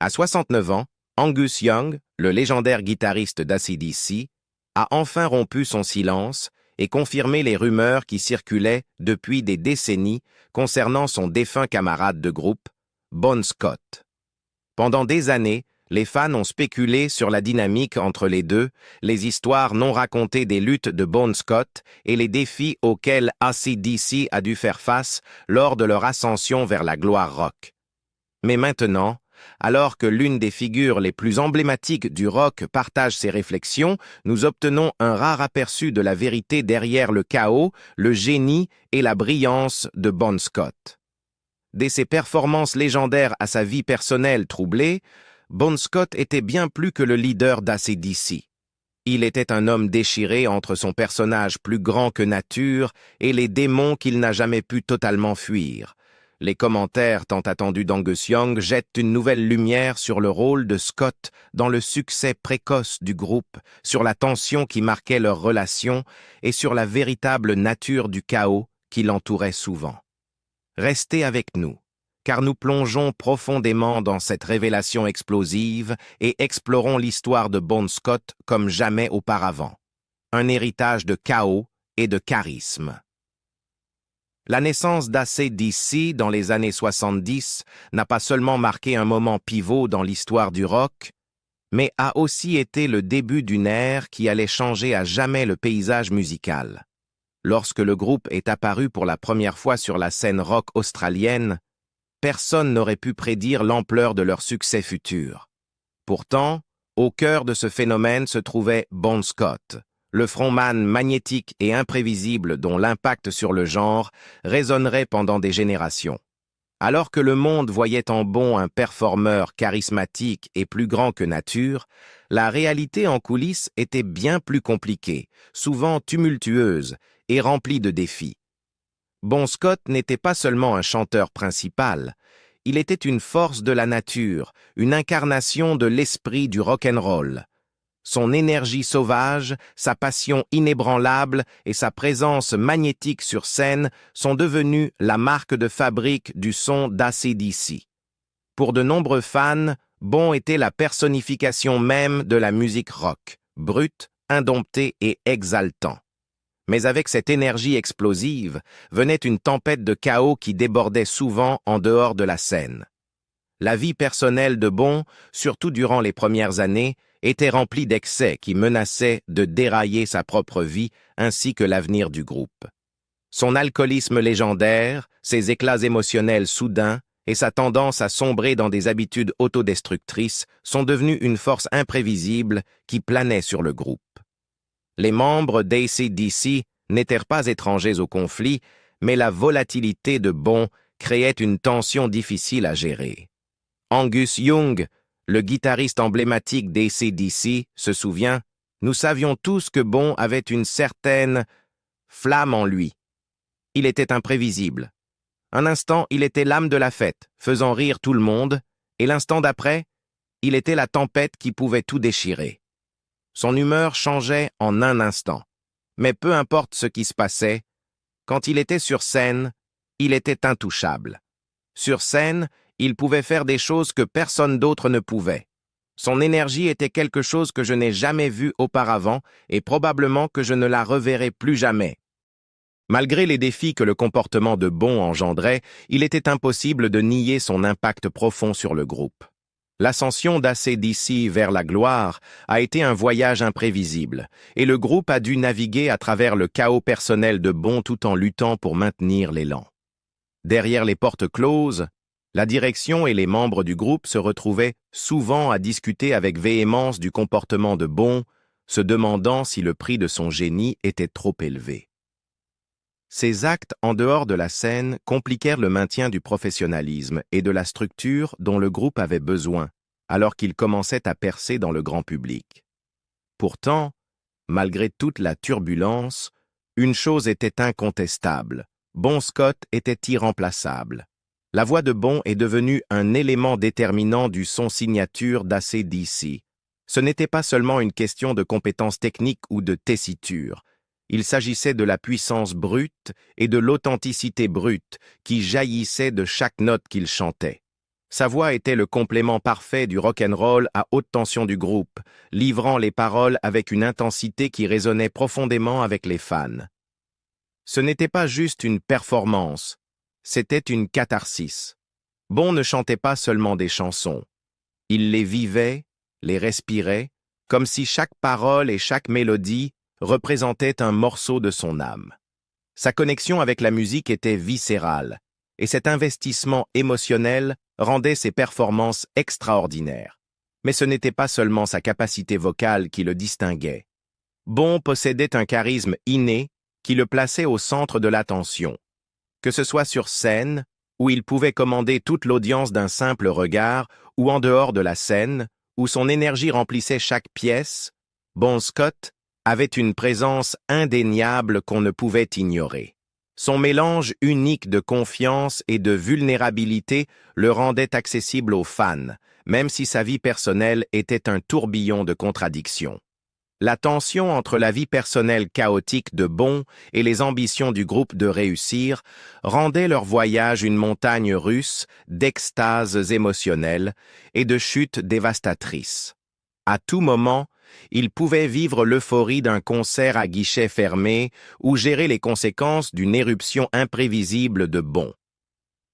À 69 ans, Angus Young, le légendaire guitariste d'AC/DC, a enfin rompu son silence et confirmé les rumeurs qui circulaient depuis des décennies concernant son défunt camarade de groupe, Bon Scott. Pendant des années, les fans ont spéculé sur la dynamique entre les deux, les histoires non racontées des luttes de Bon Scott et les défis auxquels AC/DC a dû faire face lors de leur ascension vers la gloire rock. Mais maintenant, alors que l'une des figures les plus emblématiques du rock partage ses réflexions, nous obtenons un rare aperçu de la vérité derrière le chaos, le génie et la brillance de Bon Scott. Dès ses performances légendaires à sa vie personnelle troublée, Bon Scott était bien plus que le leader d'AC/DC. Il était un homme déchiré entre son personnage plus grand que nature et les démons qu'il n'a jamais pu totalement fuir. Les commentaires tant attendus d'Angus Young jettent une nouvelle lumière sur le rôle de Scott dans le succès précoce du groupe, sur la tension qui marquait leur relation et sur la véritable nature du chaos qui l'entourait souvent. Restez avec nous, car nous plongeons profondément dans cette révélation explosive et explorons l'histoire de Bon Scott comme jamais auparavant. Un héritage de chaos et de charisme. La naissance d'AC/DC dans les années 70 n'a pas seulement marqué un moment pivot dans l'histoire du rock, mais a aussi été le début d'une ère qui allait changer à jamais le paysage musical. Lorsque le groupe est apparu pour la première fois sur la scène rock australienne, personne n'aurait pu prédire l'ampleur de leur succès futur. Pourtant, au cœur de ce phénomène se trouvait Bon Scott, le frontman magnétique et imprévisible dont l'impact sur le genre résonnerait pendant des générations. Alors que le monde voyait en Bon un performeur charismatique et plus grand que nature, la réalité en coulisses était bien plus compliquée, souvent tumultueuse et remplie de défis. Bon Scott n'était pas seulement un chanteur principal, il était une force de la nature, une incarnation de l'esprit du rock'n'roll. Son énergie sauvage, sa passion inébranlable et sa présence magnétique sur scène sont devenus la marque de fabrique du son d'AC/DC. Pour de nombreux fans, Bon était la personnification même de la musique rock, brute, indomptée et exaltant. Mais avec cette énergie explosive, venait une tempête de chaos qui débordait souvent en dehors de la scène. La vie personnelle de Bon, surtout durant les premières années, était remplie d'excès qui menaçaient de dérailler sa propre vie ainsi que l'avenir du groupe. Son alcoolisme légendaire, ses éclats émotionnels soudains et sa tendance à sombrer dans des habitudes autodestructrices sont devenus une force imprévisible qui planait sur le groupe. Les membres d'AC/DC n'étaient pas étrangers au conflit, mais la volatilité de Bon créait une tension difficile à gérer. Angus Young, le guitariste emblématique d'AC/DC, se souvient, « Nous savions tous que Bon avait une certaine flamme en lui. Il était imprévisible. Un instant, il était l'âme de la fête, faisant rire tout le monde, et l'instant d'après, il était la tempête qui pouvait tout déchirer. Son humeur changeait en un instant. Mais peu importe ce qui se passait, quand il était sur scène, il était intouchable. Sur scène, il pouvait faire des choses que personne d'autre ne pouvait. Son énergie était quelque chose que je n'ai jamais vu auparavant et probablement que je ne la reverrai plus jamais. » Malgré les défis que le comportement de Bon engendrait, il était impossible de nier son impact profond sur le groupe. L'ascension d'AC/DC vers la gloire a été un voyage imprévisible, et le groupe a dû naviguer à travers le chaos personnel de Bon tout en luttant pour maintenir l'élan. Derrière les portes closes, la direction et les membres du groupe se retrouvaient souvent à discuter avec véhémence du comportement de Bon, se demandant si le prix de son génie était trop élevé. Ces actes en dehors de la scène compliquèrent le maintien du professionnalisme et de la structure dont le groupe avait besoin, alors qu'il commençait à percer dans le grand public. Pourtant, malgré toute la turbulence, une chose était incontestable. Bon Scott était irremplaçable. La voix de Bon est devenue un élément déterminant du son signature d'AC/DC. Ce n'était pas seulement une question de compétences techniques ou de tessiture. Il s'agissait de la puissance brute et de l'authenticité brute qui jaillissait de chaque note qu'il chantait. Sa voix était le complément parfait du rock'n'roll à haute tension du groupe, livrant les paroles avec une intensité qui résonnait profondément avec les fans. Ce n'était pas juste une performance, c'était une catharsis. Bon ne chantait pas seulement des chansons. Il les vivait, les respirait, comme si chaque parole et chaque mélodie représentaient un morceau de son âme. Sa connexion avec la musique était viscérale, et cet investissement émotionnel rendait ses performances extraordinaires. Mais ce n'était pas seulement sa capacité vocale qui le distinguait. Bon possédait un charisme inné qui le plaçait au centre de l'attention. Que ce soit sur scène, où il pouvait commander toute l'audience d'un simple regard, ou en dehors de la scène, où son énergie remplissait chaque pièce, Bon Scott avait une présence indéniable qu'on ne pouvait ignorer. Son mélange unique de confiance et de vulnérabilité le rendait accessible aux fans, même si sa vie personnelle était un tourbillon de contradictions. La tension entre la vie personnelle chaotique de Bon et les ambitions du groupe de réussir rendait leur voyage une montagne russe d'extases émotionnelles et de chutes dévastatrices. À tout moment, il pouvait vivre l'euphorie d'un concert à guichet fermé ou gérer les conséquences d'une éruption imprévisible de Bon.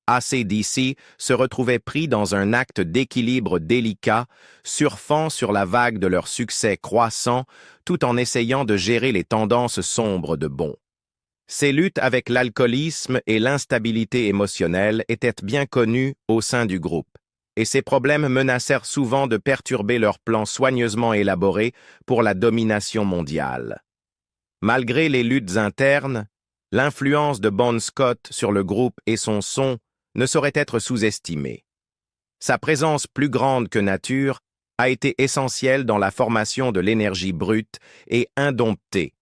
AC/DC se retrouvait pris dans un acte d'équilibre délicat, surfant sur la vague de leur succès croissant, tout en essayant de gérer les tendances sombres de Bon. Ses luttes avec l'alcoolisme et l'instabilité émotionnelle étaient bien connues au sein du groupe, et ces problèmes menacèrent souvent de perturber leurs plans soigneusement élaborés pour la domination mondiale. Malgré les luttes internes, l'influence de Bon Scott sur le groupe et son son ne saurait être sous-estimée. Sa présence plus grande que nature a été essentielle dans la formation de l'énergie brute et indomptée,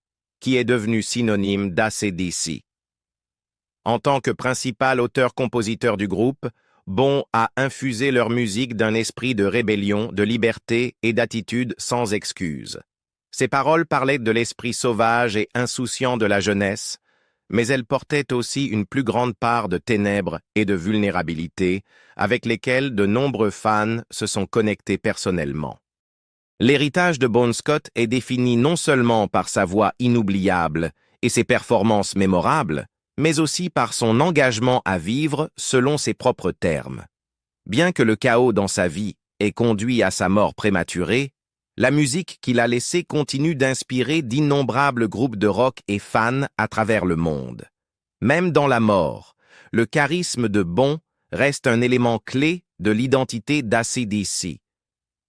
qui est devenue synonyme d'AC/DC. En tant que principal auteur-compositeur du groupe, Bon a infusé leur musique d'un esprit de rébellion, de liberté et d'attitude sans excuse. Ses paroles parlaient de l'esprit sauvage et insouciant de la jeunesse, mais elles portaient aussi une plus grande part de ténèbres et de vulnérabilité, avec lesquelles de nombreux fans se sont connectés personnellement. L'héritage de Bon Scott est défini non seulement par sa voix inoubliable et ses performances mémorables, mais aussi par son engagement à vivre selon ses propres termes. Bien que le chaos dans sa vie ait conduit à sa mort prématurée, la musique qu'il a laissée continue d'inspirer d'innombrables groupes de rock et fans à travers le monde. Même dans la mort, le charisme de Bon reste un élément clé de l'identité d'AC/DC.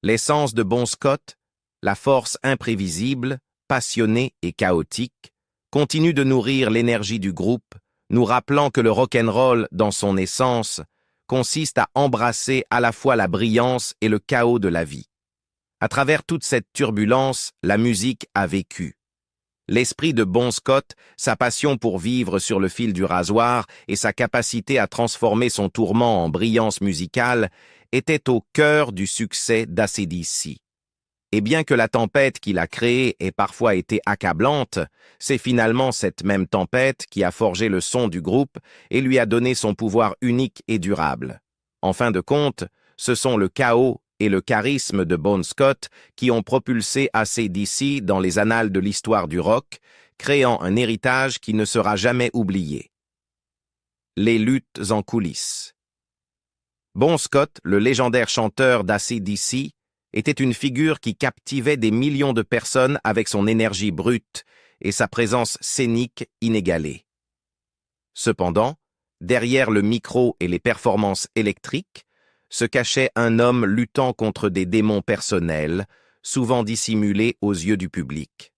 L'essence de Bon Scott, la force imprévisible, passionnée et chaotique, continue de nourrir l'énergie du groupe, nous rappelant que le rock'n'roll, dans son essence, consiste à embrasser à la fois la brillance et le chaos de la vie. À travers toute cette turbulence, la musique a vécu. L'esprit de Bon Scott, sa passion pour vivre sur le fil du rasoir et sa capacité à transformer son tourment en brillance musicale étaient au cœur du succès d'AC/DC. Et bien que la tempête qu'il a créée ait parfois été accablante, c'est finalement cette même tempête qui a forgé le son du groupe et lui a donné son pouvoir unique et durable. En fin de compte, ce sont le chaos et le charisme de Bon Scott qui ont propulsé AC/DC dans les annales de l'histoire du rock, créant un héritage qui ne sera jamais oublié. Les luttes en coulisses. Bon Scott, le légendaire chanteur d'AC/DC, était une figure qui captivait des millions de personnes avec son énergie brute et sa présence scénique inégalée. Cependant, derrière le micro et les performances électriques, se cachait un homme luttant contre des démons personnels, souvent dissimulés aux yeux du public.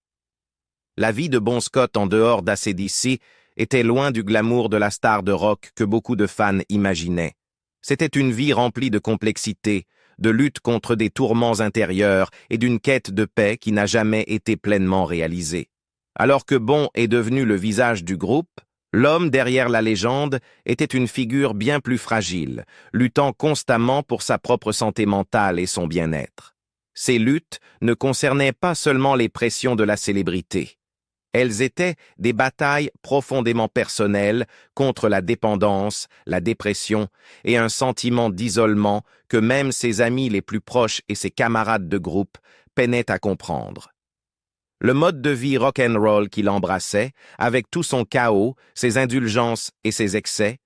La vie de Bon Scott en dehors d'AC/DC était loin du glamour de la star de rock que beaucoup de fans imaginaient. C'était une vie remplie de complexité, de lutte contre des tourments intérieurs et d'une quête de paix qui n'a jamais été pleinement réalisée. Alors que Bon est devenu le visage du groupe, l'homme derrière la légende était une figure bien plus fragile, luttant constamment pour sa propre santé mentale et son bien-être. Ces luttes ne concernaient pas seulement les pressions de la célébrité. Elles étaient des batailles profondément personnelles contre la dépendance, la dépression et un sentiment d'isolement que même ses amis les plus proches et ses camarades de groupe peinaient à comprendre. Le mode de vie rock'n'roll qu'il embrassait, avec tout son chaos, ses indulgences et ses excès,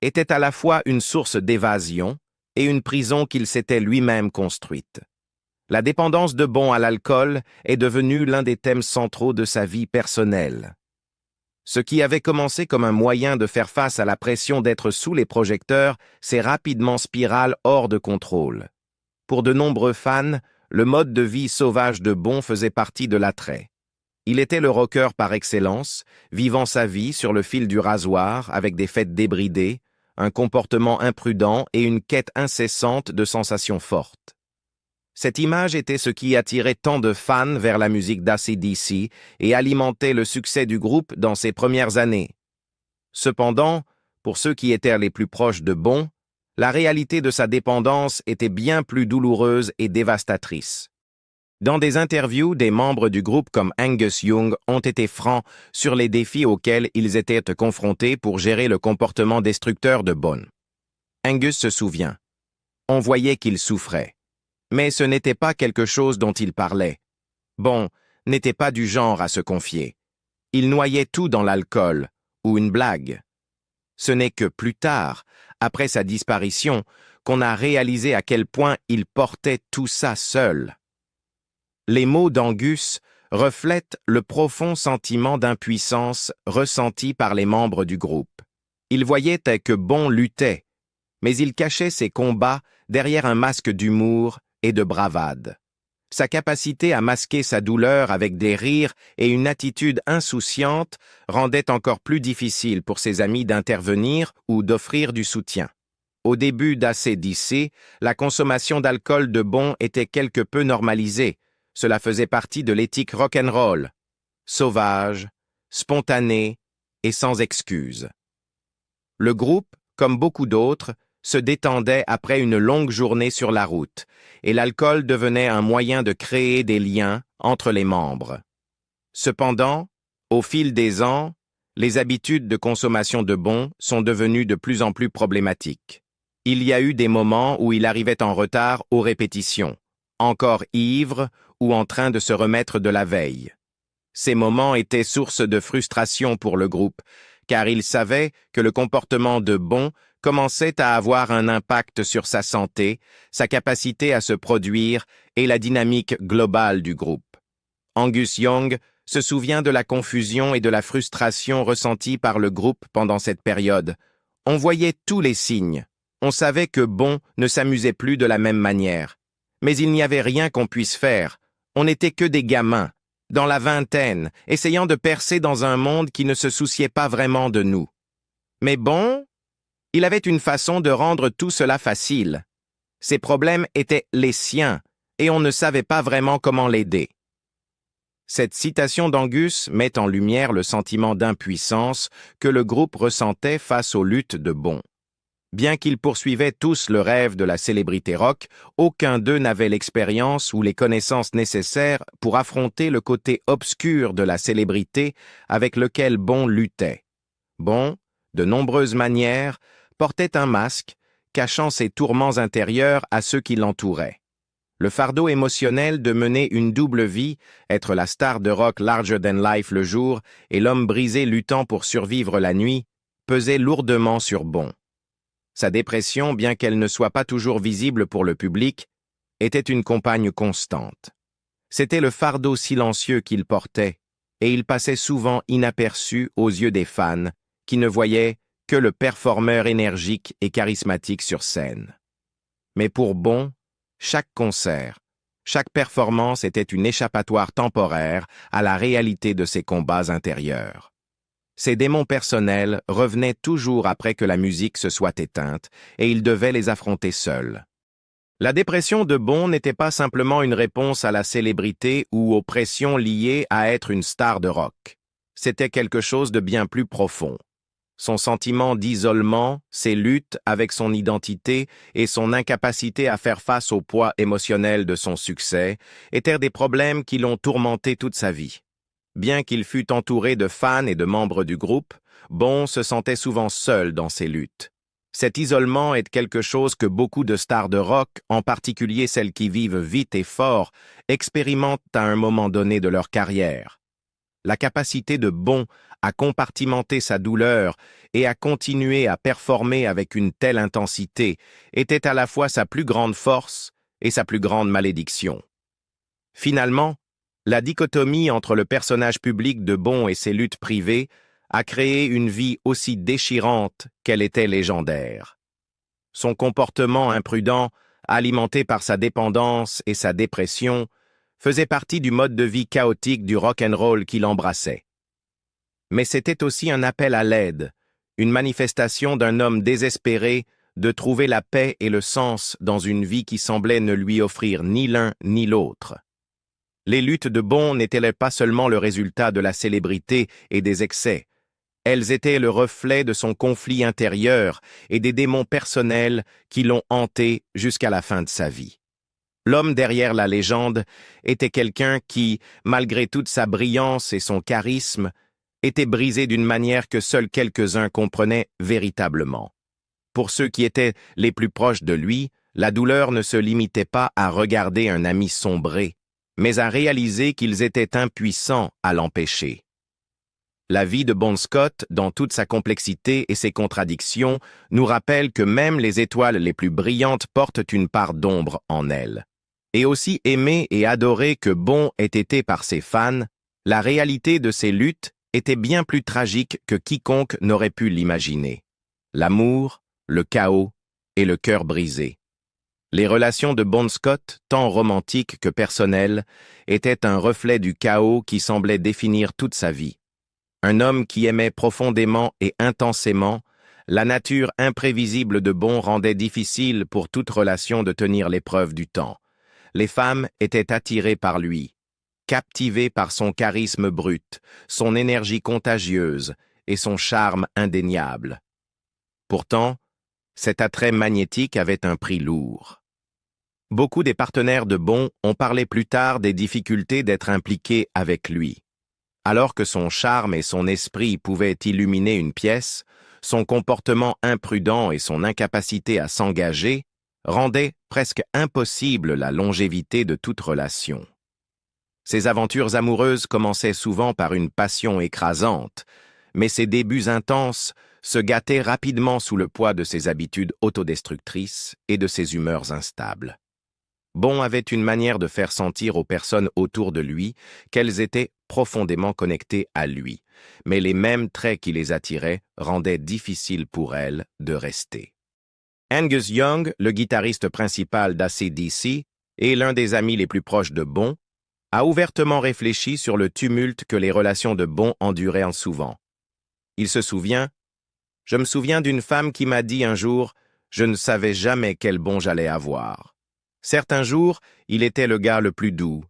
était à la fois une source d'évasion et une prison qu'il s'était lui-même construite. La dépendance de Bon à l'alcool est devenue l'un des thèmes centraux de sa vie personnelle. Ce qui avait commencé comme un moyen de faire face à la pression d'être sous les projecteurs s'est rapidement spiralé hors de contrôle. Pour de nombreux fans, le mode de vie sauvage de Bon faisait partie de l'attrait. Il était le rocker par excellence, vivant sa vie sur le fil du rasoir avec des fêtes débridées, un comportement imprudent et une quête incessante de sensations fortes. Cette image était ce qui attirait tant de fans vers la musique d'AC/DC et alimentait le succès du groupe dans ses premières années. Cependant, pour ceux qui étaient les plus proches de Bon, la réalité de sa dépendance était bien plus douloureuse et dévastatrice. Dans des interviews, des membres du groupe comme Angus Young ont été francs sur les défis auxquels ils étaient confrontés pour gérer le comportement destructeur de Bon. Angus se souvient. On voyait qu'il souffrait. Mais ce n'était pas quelque chose dont il parlait. Bon n'était pas du genre à se confier. Il noyait tout dans l'alcool, ou une blague. Ce n'est que plus tard, après sa disparition, qu'on a réalisé à quel point il portait tout ça seul. Les mots d'Angus reflètent le profond sentiment d'impuissance ressenti par les membres du groupe. Ils voyaient que Bon luttait, mais il cachait ses combats derrière un masque d'humour et de bravade. Sa capacité à masquer sa douleur avec des rires et une attitude insouciante rendait encore plus difficile pour ses amis d'intervenir ou d'offrir du soutien. Au début d'AC/DC, la consommation d'alcool de Bon était quelque peu normalisée. Cela faisait partie de l'éthique rock'n'roll, sauvage, spontanée et sans excuse. Le groupe, comme beaucoup d'autres, se détendait après une longue journée sur la route, et l'alcool devenait un moyen de créer des liens entre les membres. Cependant, au fil des ans, les habitudes de consommation de Bon sont devenues de plus en plus problématiques. Il y a eu des moments où il arrivait en retard aux répétitions, encore ivre ou en train de se remettre de la veille. Ces moments étaient source de frustration pour le groupe, car il savait que le comportement de Bon commençait à avoir un impact sur sa santé, sa capacité à se produire et la dynamique globale du groupe. Angus Young se souvient de la confusion et de la frustration ressentie par le groupe pendant cette période. On voyait tous les signes. On savait que Bon ne s'amusait plus de la même manière. Mais il n'y avait rien qu'on puisse faire. On n'était que des gamins, dans la vingtaine, essayant de percer dans un monde qui ne se souciait pas vraiment de nous. Mais Bon, il avait une façon de rendre tout cela facile. Ses problèmes étaient les siens, et on ne savait pas vraiment comment l'aider. Cette citation d'Angus met en lumière le sentiment d'impuissance que le groupe ressentait face aux luttes de Bon. Bien qu'ils poursuivaient tous le rêve de la célébrité rock, aucun d'eux n'avait l'expérience ou les connaissances nécessaires pour affronter le côté obscur de la célébrité avec lequel Bon luttait. Bon, de nombreuses manières, portait un masque, cachant ses tourments intérieurs à ceux qui l'entouraient. Le fardeau émotionnel de mener une double vie, être la star de rock larger than life le jour et l'homme brisé luttant pour survivre la nuit, pesait lourdement sur Bon. Sa dépression, bien qu'elle ne soit pas toujours visible pour le public, était une compagne constante. C'était le fardeau silencieux qu'il portait, et il passait souvent inaperçu aux yeux des fans, qui ne voyaient que le performeur énergique et charismatique sur scène. Mais pour Bon, chaque concert, chaque performance était une échappatoire temporaire à la réalité de ses combats intérieurs. Ses démons personnels revenaient toujours après que la musique se soit éteinte, et il devait les affronter seul. La dépression de Bon n'était pas simplement une réponse à la célébrité ou aux pressions liées à être une star de rock. C'était quelque chose de bien plus profond. Son sentiment d'isolement, ses luttes avec son identité et son incapacité à faire face au poids émotionnel de son succès étaient des problèmes qui l'ont tourmenté toute sa vie. Bien qu'il fût entouré de fans et de membres du groupe, Bon se sentait souvent seul dans ses luttes. Cet isolement est quelque chose que beaucoup de stars de rock, en particulier celles qui vivent vite et fort, expérimentent à un moment donné de leur carrière. La capacité de Bon à compartimenter sa douleur et à continuer à performer avec une telle intensité était à la fois sa plus grande force et sa plus grande malédiction. Finalement, la dichotomie entre le personnage public de Bon et ses luttes privées a créé une vie aussi déchirante qu'elle était légendaire. Son comportement imprudent, alimenté par sa dépendance et sa dépression, faisait partie du mode de vie chaotique du rock'n'roll qu'il embrassait. Mais c'était aussi un appel à l'aide, une manifestation d'un homme désespéré de trouver la paix et le sens dans une vie qui semblait ne lui offrir ni l'un ni l'autre. Les luttes de Bon n'étaient pas seulement le résultat de la célébrité et des excès, elles étaient le reflet de son conflit intérieur et des démons personnels qui l'ont hanté jusqu'à la fin de sa vie. L'homme derrière la légende était quelqu'un qui, malgré toute sa brillance et son charisme, était brisé d'une manière que seuls quelques-uns comprenaient véritablement. Pour ceux qui étaient les plus proches de lui, la douleur ne se limitait pas à regarder un ami sombrer, mais à réaliser qu'ils étaient impuissants à l'empêcher. La vie de Bon Scott, dans toute sa complexité et ses contradictions, nous rappelle que même les étoiles les plus brillantes portent une part d'ombre en elles. Et aussi aimé et adoré que Bon ait été par ses fans, la réalité de ses luttes était bien plus tragique que quiconque n'aurait pu l'imaginer. L'amour, le chaos et le cœur brisé. Les relations de Bon Scott, tant romantiques que personnelles, étaient un reflet du chaos qui semblait définir toute sa vie. Un homme qui aimait profondément et intensément, la nature imprévisible de Bon rendait difficile pour toute relation de tenir l'épreuve du temps. Les femmes étaient attirées par lui, captivées par son charisme brut, son énergie contagieuse et son charme indéniable. Pourtant, cet attrait magnétique avait un prix lourd. Beaucoup des partenaires de Bon ont parlé plus tard des difficultés d'être impliqués avec lui. Alors que son charme et son esprit pouvaient illuminer une pièce, son comportement imprudent et son incapacité à s'engager rendaient presque impossible la longévité de toute relation. Ses aventures amoureuses commençaient souvent par une passion écrasante, mais ses débuts intenses se gâtaient rapidement sous le poids de ses habitudes autodestructrices et de ses humeurs instables. Bon avait une manière de faire sentir aux personnes autour de lui qu'elles étaient profondément connectées à lui, mais les mêmes traits qui les attiraient rendaient difficile pour elles de rester. Angus Young, le guitariste principal d'AC/DC et l'un des amis les plus proches de Bon, a ouvertement réfléchi sur le tumulte que les relations de Bon enduraient en souvent. Il se souvient « Je me souviens d'une femme qui m'a dit un jour « Je ne savais jamais quel Bon j'allais avoir ». Certains jours, il était le gars le plus doux,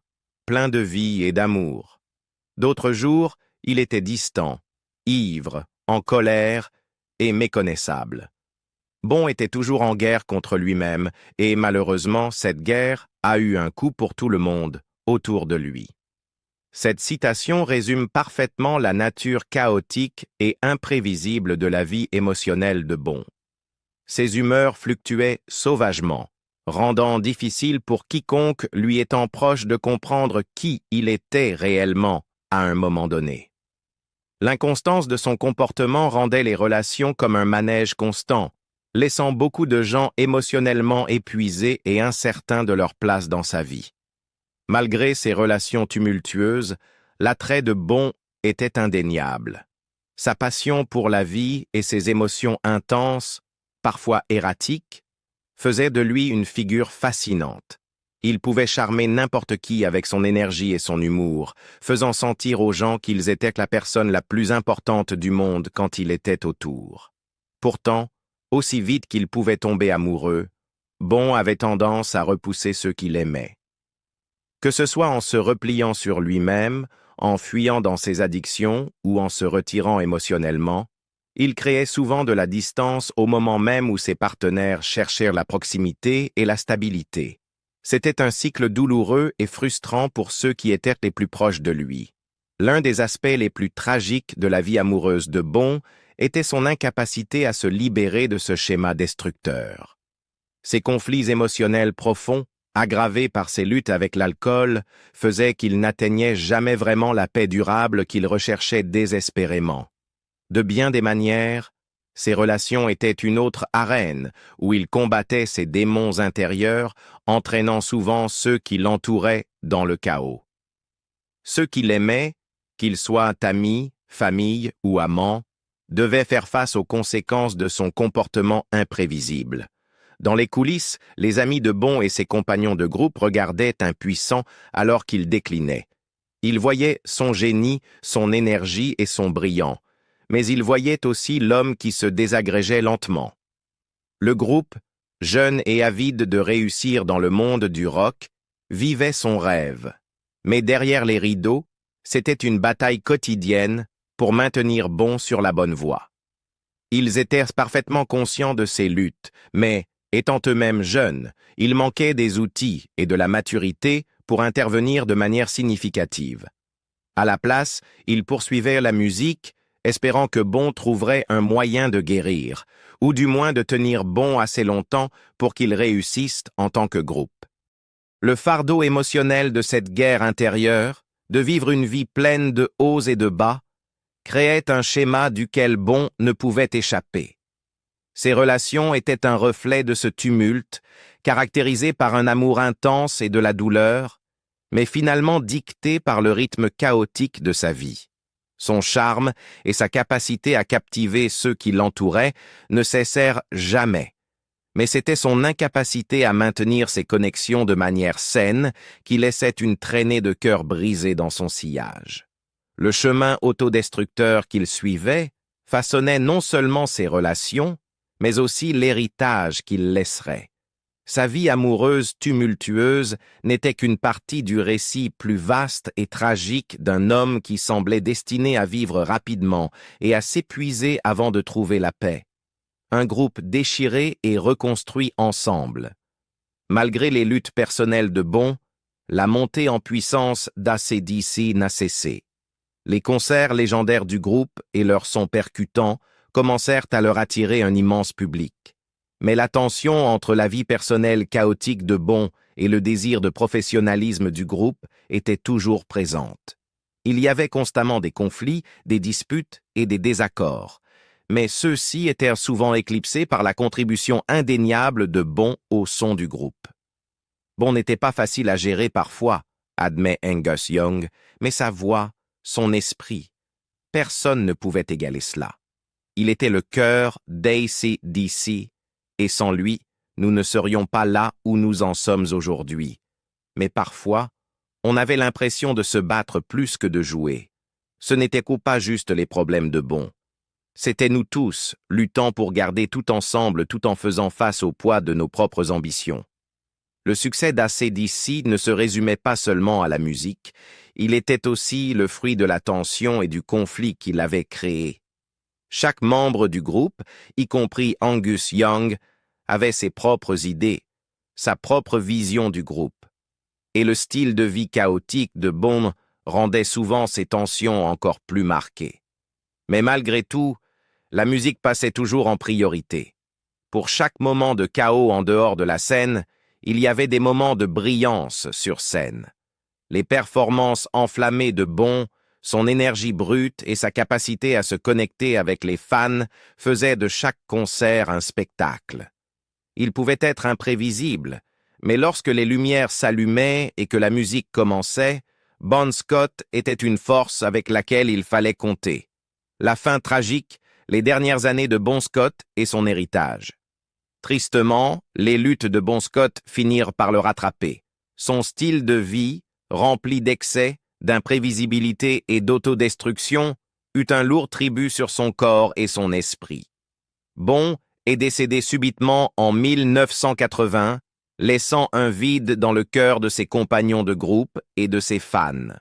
plein de vie et d'amour. D'autres jours, il était distant, ivre, en colère et méconnaissable. Bon était toujours en guerre contre lui-même et malheureusement, cette guerre a eu un coup pour tout le monde autour de lui. Cette citation résume parfaitement la nature chaotique et imprévisible de la vie émotionnelle de Bon. Ses humeurs fluctuaient sauvagement, rendant difficile pour quiconque lui étant proche de comprendre qui il était réellement à un moment donné. L'inconstance de son comportement rendait les relations comme un manège constant, laissant beaucoup de gens émotionnellement épuisés et incertains de leur place dans sa vie. Malgré ces relations tumultueuses, l'attrait de Bon était indéniable. Sa passion pour la vie et ses émotions intenses, parfois erratiques, faisait de lui une figure fascinante. Il pouvait charmer n'importe qui avec son énergie et son humour, faisant sentir aux gens qu'ils étaient la personne la plus importante du monde quand il était autour. Pourtant, aussi vite qu'il pouvait tomber amoureux, Bon avait tendance à repousser ceux qu'il aimait. Que ce soit en se repliant sur lui-même, en fuyant dans ses addictions ou en se retirant émotionnellement, il créait souvent de la distance au moment même où ses partenaires cherchaient la proximité et la stabilité. C'était un cycle douloureux et frustrant pour ceux qui étaient les plus proches de lui. L'un des aspects les plus tragiques de la vie amoureuse de Bon était son incapacité à se libérer de ce schéma destructeur. Ses conflits émotionnels profonds, aggravés par ses luttes avec l'alcool, faisaient qu'il n'atteignait jamais vraiment la paix durable qu'il recherchait désespérément. De bien des manières, ses relations étaient une autre arène où il combattait ses démons intérieurs, entraînant souvent ceux qui l'entouraient dans le chaos. Ceux qui l'aimaient, qu'ils soient amis, famille ou amants, devaient faire face aux conséquences de son comportement imprévisible. Dans les coulisses, les amis de Bon et ses compagnons de groupe regardaient impuissants alors qu'il déclinait. Ils voyaient son génie, son énergie et son brillant, mais ils voyaient aussi l'homme qui se désagrégeait lentement. Le groupe, jeune et avide de réussir dans le monde du rock, vivait son rêve. Mais derrière les rideaux, c'était une bataille quotidienne pour maintenir Bon sur la bonne voie. Ils étaient parfaitement conscients de ces luttes, mais, étant eux-mêmes jeunes, ils manquaient des outils et de la maturité pour intervenir de manière significative. À la place, ils poursuivaient la musique, espérant que Bon trouverait un moyen de guérir, ou du moins de tenir Bon assez longtemps pour qu'ils réussissent en tant que groupe. Le fardeau émotionnel de cette guerre intérieure, de vivre une vie pleine de hauts et de bas, créait un schéma duquel Bon ne pouvait échapper. Ses relations étaient un reflet de ce tumulte, caractérisé par un amour intense et de la douleur, mais finalement dicté par le rythme chaotique de sa vie. Son charme et sa capacité à captiver ceux qui l'entouraient ne cessèrent jamais, mais c'était son incapacité à maintenir ses connexions de manière saine qui laissait une traînée de cœur brisé dans son sillage. Le chemin autodestructeur qu'il suivait façonnait non seulement ses relations, mais aussi l'héritage qu'il laisserait. Sa vie amoureuse tumultueuse n'était qu'une partie du récit plus vaste et tragique d'un homme qui semblait destiné à vivre rapidement et à s'épuiser avant de trouver la paix. Un groupe déchiré et reconstruit ensemble. Malgré les luttes personnelles de Bon, la montée en puissance d'AC/DC n'a cessé. Les concerts légendaires du groupe et leurs sons percutants commencèrent à leur attirer un immense public. Mais la tension entre la vie personnelle chaotique de Bon et le désir de professionnalisme du groupe était toujours présente. Il y avait constamment des conflits, des disputes et des désaccords, mais ceux-ci étaient souvent éclipsés par la contribution indéniable de Bon au son du groupe. Bon n'était pas facile à gérer parfois, admet Angus Young, mais sa voix, son esprit, personne ne pouvait égaler cela. Il était le cœur d'AC/DC, et sans lui, nous ne serions pas là où nous en sommes aujourd'hui. Mais parfois, on avait l'impression de se battre plus que de jouer. Ce n'était pas juste les problèmes de Bon. C'était nous tous, luttant pour garder tout ensemble tout en faisant face au poids de nos propres ambitions. Le succès d'AC/DC ne se résumait pas seulement à la musique, il était aussi le fruit de la tension et du conflit qu'il avait créé. Chaque membre du groupe, y compris Angus Young, avait ses propres idées, sa propre vision du groupe. Et le style de vie chaotique de Bon rendait souvent ces tensions encore plus marquées. Mais malgré tout, la musique passait toujours en priorité. Pour chaque moment de chaos en dehors de la scène, il y avait des moments de brillance sur scène. Les performances enflammées de Bon, son énergie brute et sa capacité à se connecter avec les fans faisaient de chaque concert un spectacle. Il pouvait être imprévisible, mais lorsque les lumières s'allumaient et que la musique commençait, Bon Scott était une force avec laquelle il fallait compter. La fin tragique, les dernières années de Bon Scott et son héritage. Tristement, les luttes de Bon Scott finirent par le rattraper. Son style de vie, rempli d'excès, d'imprévisibilité et d'autodestruction, eut un lourd tribut sur son corps et son esprit. Bon est décédé subitement en 1980, laissant un vide dans le cœur de ses compagnons de groupe et de ses fans.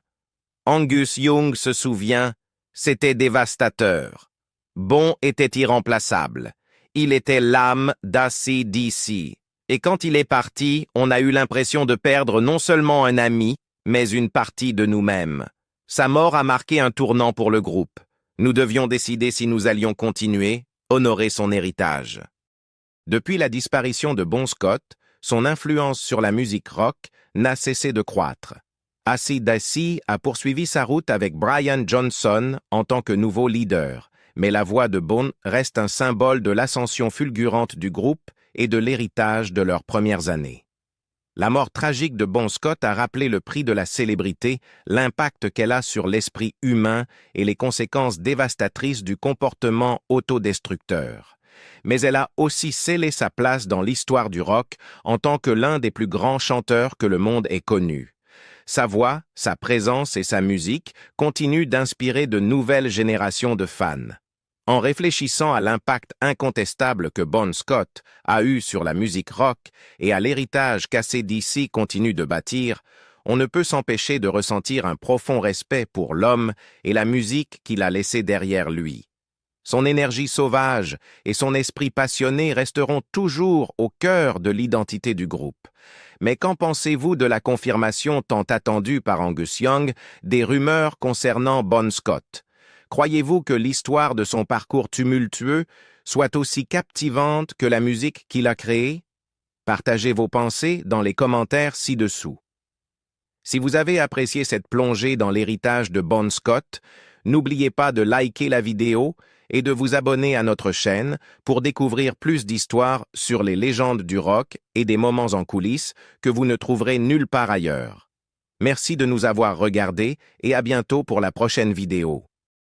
Angus Young se souvient, c'était dévastateur. Bon était irremplaçable. Il était l'âme d'AC/DC. Et quand il est parti, on a eu l'impression de perdre non seulement un ami, mais une partie de nous-mêmes. Sa mort a marqué un tournant pour le groupe. Nous devions décider si nous allions continuer, honorer son héritage. Depuis la disparition de Bon Scott, son influence sur la musique rock n'a cessé de croître. AC/DC a poursuivi sa route avec Brian Johnson en tant que nouveau leader, mais la voix de Bon reste un symbole de l'ascension fulgurante du groupe et de l'héritage de leurs premières années. La mort tragique de Bon Scott a rappelé le prix de la célébrité, l'impact qu'elle a sur l'esprit humain et les conséquences dévastatrices du comportement autodestructeur. Mais elle a aussi scellé sa place dans l'histoire du rock en tant que l'un des plus grands chanteurs que le monde ait connu. Sa voix, sa présence et sa musique continuent d'inspirer de nouvelles générations de fans. En réfléchissant à l'impact incontestable que Bon Scott a eu sur la musique rock et à l'héritage qu'AC/DC continue de bâtir, on ne peut s'empêcher de ressentir un profond respect pour l'homme et la musique qu'il a laissé derrière lui. Son énergie sauvage et son esprit passionné resteront toujours au cœur de l'identité du groupe. Mais qu'en pensez-vous de la confirmation tant attendue par Angus Young des rumeurs concernant Bon Scott? Croyez-vous que l'histoire de son parcours tumultueux soit aussi captivante que la musique qu'il a créée? Partagez vos pensées dans les commentaires ci-dessous. Si vous avez apprécié cette plongée dans l'héritage de Bon Scott, n'oubliez pas de liker la vidéo et de vous abonner à notre chaîne pour découvrir plus d'histoires sur les légendes du rock et des moments en coulisses que vous ne trouverez nulle part ailleurs. Merci de nous avoir regardés et à bientôt pour la prochaine vidéo.